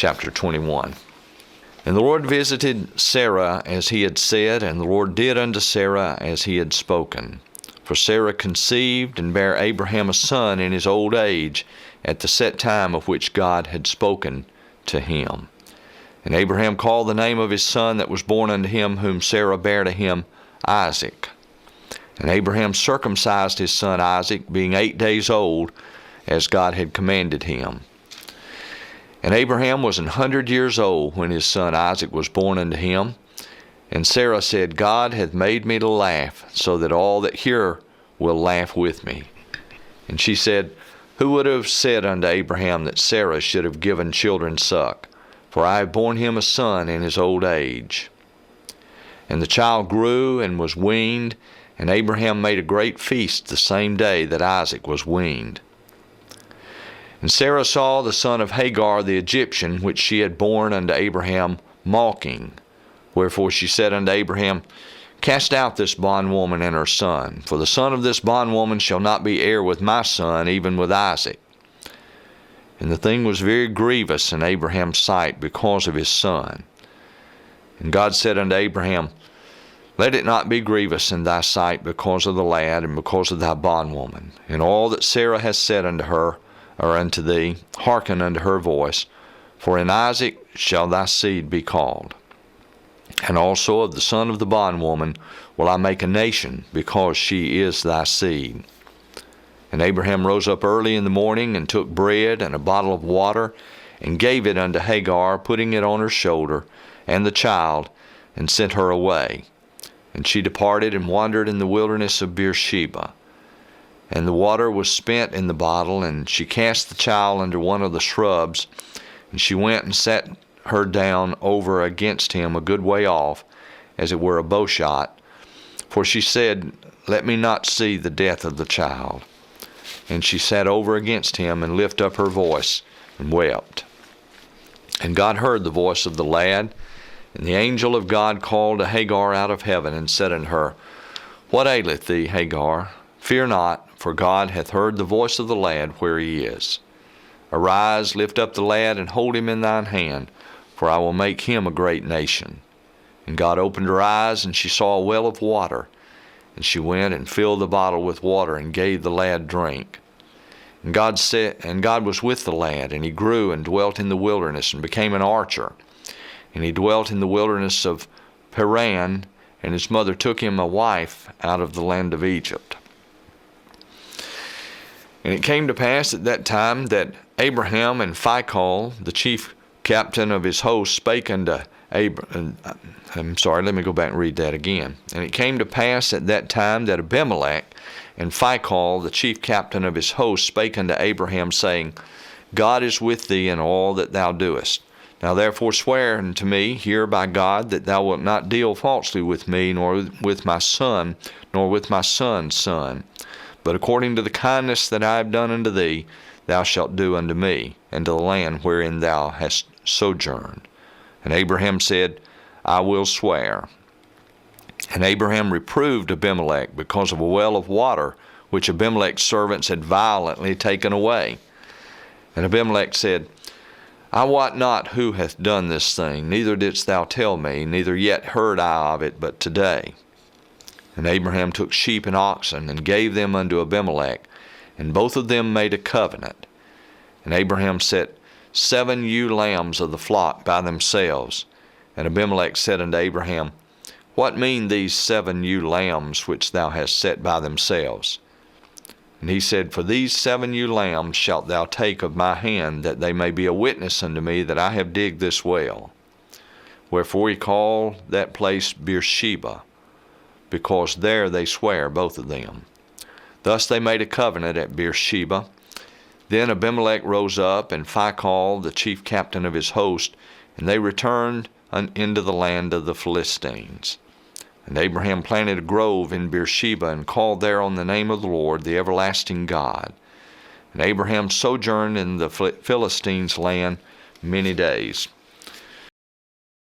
chapter 21. And the Lord visited Sarah as he had said, and the Lord did unto Sarah as he had spoken. For Sarah conceived and bare Abraham a son in his old age, at the set time of which God had spoken to him. And Abraham called the name of his son that was born unto him, whom Sarah bare to him, Isaac. And Abraham circumcised his son Isaac, being 8 days old, as God had commanded him. And Abraham was 100 years old when his son Isaac was born unto him. And Sarah said, God hath made me to laugh, so that all that hear will laugh with me. And she said, Who would have said unto Abraham that Sarah should have given children suck? For I have borne him a son in his old age. And the child grew and was weaned, and Abraham made a great feast the same day that Isaac was weaned. And Sarah saw the son of Hagar the Egyptian, which she had borne unto Abraham, mocking. Wherefore she said unto Abraham, Cast out this bondwoman and her son, for the son of this bondwoman shall not be heir with my son, even with Isaac. And the thing was very grievous in Abraham's sight because of his son. And God said unto Abraham, Let it not be grievous in thy sight because of the lad and because of thy bondwoman. And all that Sarah hath said unto her, or unto thee, hearken unto her voice, for in Isaac shall thy seed be called. And also of the son of the bondwoman will I make a nation, because she is thy seed. And Abraham rose up early in the morning, and took bread and a bottle of water, and gave it unto Hagar, putting it on her shoulder, and the child, and sent her away. And she departed and wandered in the wilderness of Beersheba. And the water was spent in the bottle, and she cast the child under one of the shrubs, and she went and sat her down over against him a good way off, as it were a bowshot. For she said, Let me not see the death of the child. And she sat over against him, and lifted up her voice, and wept. And God heard the voice of the lad, and the angel of God called to Hagar out of heaven, and said unto her, What aileth thee, Hagar? Fear not, for God hath heard the voice of the lad where he is. Arise, lift up the lad, and hold him in thine hand, for I will make him a great nation. And God opened her eyes, and she saw a well of water. And she went and filled the bottle with water, and gave the lad drink. And God was with the lad, and he grew and dwelt in the wilderness, and became an archer. And he dwelt in the wilderness of Paran, and his mother took him a wife out of the land of Egypt. And it came to pass at that time that Abraham and Phicol, the chief captain of his host, spake unto Abraham. Let me go back and read that again. And it came to pass at that time that Abimelech and Phicol, the chief captain of his host, spake unto Abraham, saying, God is with thee in all that thou doest. Now therefore swear unto me here by God that thou wilt not deal falsely with me, nor with my son, nor with my son's son. But according to the kindness that I have done unto thee, thou shalt do unto me, and to the land wherein thou hast sojourned. And Abraham said, I will swear. And Abraham reproved Abimelech because of a well of water, which Abimelech's servants had violently taken away. And Abimelech said, I wot not who hath done this thing, neither didst thou tell me, neither yet heard I of it but today. And Abraham took sheep and oxen, and gave them unto Abimelech, and both of them made a covenant. And Abraham set 7 ewe lambs of the flock by themselves. And Abimelech said unto Abraham, What mean these 7 ewe lambs which thou hast set by themselves? And he said, For these 7 ewe lambs shalt thou take of my hand, that they may be a witness unto me that I have digged this well. Wherefore he called that place Beersheba, because there they swear, both of them. Thus they made a covenant at Beersheba. Then Abimelech rose up, and Phicol, the chief captain of his host, and they returned into the land of the Philistines. And Abraham planted a grove in Beersheba, and called there on the name of the Lord, the everlasting God. And Abraham sojourned in the Philistines' land many days.